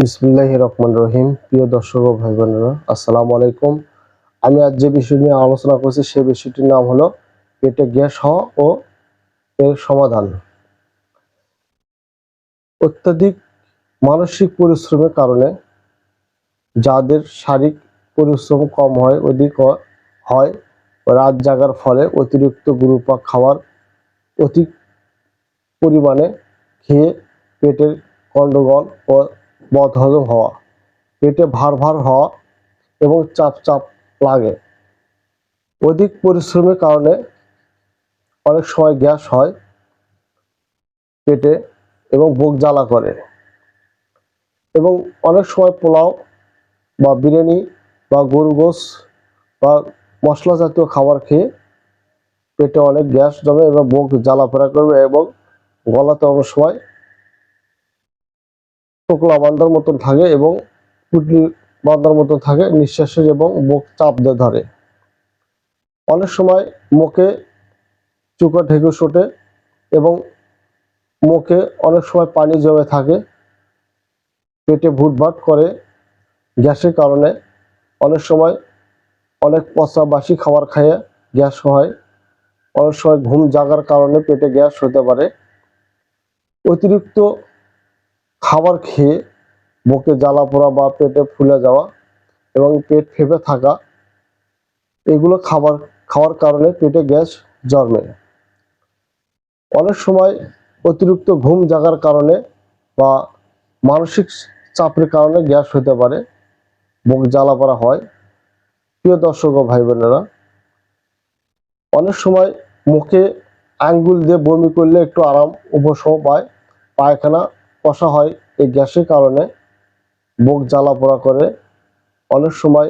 বিসমিল্লাহির রহমানির রহিম। প্রিয় দর্শক ও ভাই বোনেরা, আসসালামু আলাইকুম। আমি আজ যে বিষয় নিয়ে আলোচনা করছি সেই বিষয়টির নাম হলো পেটে গ্যাস হওয়া ও এর সমাধান। অত্যাধিক মানসিক পরিশ্রমের কারণে যাদের শারীরিক পরিশ্রম কম হয়, অধিক হয়, রাত জাগার ফলে অতিরিক্ত গুরুপাক খাবার অতি পরিমাণে খেয়ে পেটের গন্ডগোল ও বদহজম হওয়া, পেটে ভার ভার হওয়া এবং চাপ চাপ লাগে। অধিক পরিশ্রমের কারণে অনেক সময় গ্যাস হয় পেটে এবং বুক জ্বালা করে, এবং অনেক সময় পোলাও বা বিরিয়ানি বা গরু গোশত বা মশলা জাতীয় খাবার খেয়ে পেটে অনেক গ্যাস জমে এবং বুক জ্বালাপোড়া করবে এবং গলাতে অনেক সময় টোকলা বান্ধার মতন থাকে এবং পুটলি বান্ধার মতন থাকে, নিঃশ্বাসের এবং বুক চাপ দিয়ে ধরে। অনেক সময় মুখে চুকা ঢেকুস ওঠে এবং মুখে অনেক সময় পানি জমে থাকে, পেটে ভুটভাট করে গ্যাসের কারণে। অনেক সময় অনেক পচা বাসি খাবার খাইয়ে গ্যাস হয়। অনেক সময় ঘুম জাগার কারণে পেটে গ্যাস হতে পারে। অতিরিক্ত খাবার খেয়ে বুকে জ্বালা পোড়া বা পেটে ফুলে যাওয়া এবং পেট ফেঁপে থাকা, এগুলো খাওয়ার কারণে পেটে গ্যাস জন্মে। অনেক সময় অতিরিক্ত ঘুম জাগার কারণে বা মানসিক চাপের কারণে গ্যাস হতে পারে, বুক জ্বালা পোড়া হয়। প্রিয় দর্শক ও ভাই বোনেরা, অনেক সময় মুখে আঙ্গুল দিয়ে বমি করলে একটু আরাম উপশম পায়, পায়খানা কষা হয় এই গ্যাসের কারণে, বুক জ্বালা পোড়া করে। অনেক সময়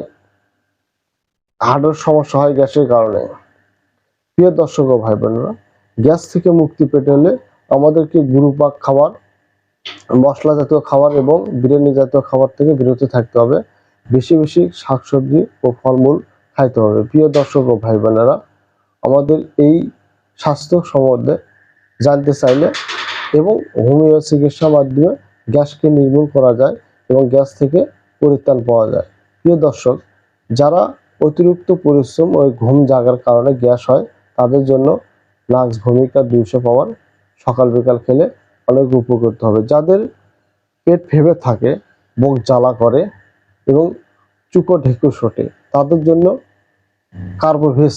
হার্টের সমস্যা হয় গ্যাসের কারণে। প্রিয় দর্শক ও ভাই বোনেরা, গ্যাস থেকে মুক্তি পেতে হলে আমাদেরকে গুরুপাক খাবার, মশলা জাতীয় খাবার এবং বিরিয়ানি জাতীয় খাবার থেকে বিরত থাকতে হবে। বেশি বেশি শাকসবজি ও ফলমূল খাইতে হবে। প্রিয় দর্শক ও ভাই বোনেরা, আমাদের এই স্বাস্থ্য সম্বন্ধে জানতে চাইলে এবং হোমিও চিকিৎসার মাধ্যমে গ্যাসকে নির্মূল করা যায় এবং গ্যাস থেকে পরিত্রাণ পাওয়া যায়। প্রিয় দর্শক, যারা অতিরিক্ত পরিশ্রম ও ঘুম জাগার কারণে গ্যাস হয় তাদের জন্য লাক্স ভূমিকা 200 পাওয়ার সকাল বিকাল খেলে অনেক উপকৃত হবে। যাদের পেট ফেঁপে থাকে, বুক জ্বালা করে এবং চুকো ঢেকুস ওঠে, তাদের জন্য কার্বোভেস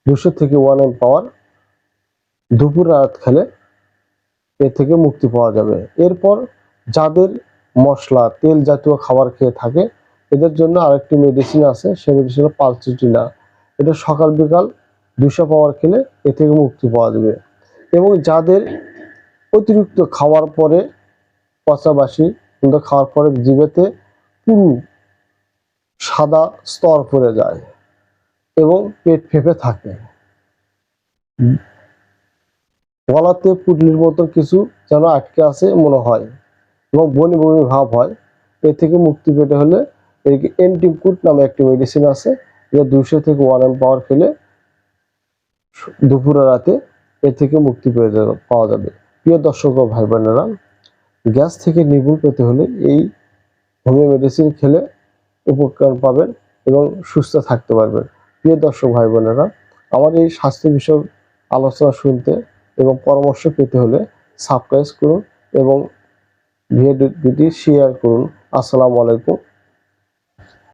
200 থেকে 1 পাওয়ার দুপুর রাত খেলে এ থেকে মুক্তি পাওয়া যাবে। এরপর যাদের মশলা তেল জাতীয় খাবার খেয়ে থাকে, এদের জন্য আরেকটি মেডিসিন আছে, সেই মেডিসিন হলো পালসিটিনা। এটা সকাল বিকাল 200 পাওয়ার খেলে এ থেকে মুক্তি পাওয়া যাবে। এবং যাদের অতিরিক্ত খাওয়ার পরে পচাবাসি কিন্তু খাওয়ার পরে জিভেতে পুরু সাদা স্তর পড়ে যায় এবং পেট ফেঁপে থাকে, গলাতে পুটলির মতো কিছু যেন আটকে আছে মনে হয় এবং বমি বমি ভাব হয়, এ থেকে মুক্তি পেতে হলে এদিকে এন্টিকুট নামে একটি মেডিসিন আছে, এটা 200 থেকে 1 পাওয়ার খেলে দুপুরে রাতে এ থেকে মুক্তি পাওয়া যাবে। প্রিয় দর্শক ও ভাই বোনেরা, গ্যাস থেকে নির্মূল পেতে হলে এই হোমিও মেডিসিন খেলে উপকার পাবেন এবং সুস্থ থাকতে পারবেন। প্রিয় দর্শক ভাই বোনেরা, আমার এই স্বাস্থ্য বিষয়ক আলোচনা শুনতে এবং পরামর্শ পেতে হলে সাবস্ক্রাইব করুন এবং ভিডিওটি শেয়ার করুন। আসসালামু আলাইকুম।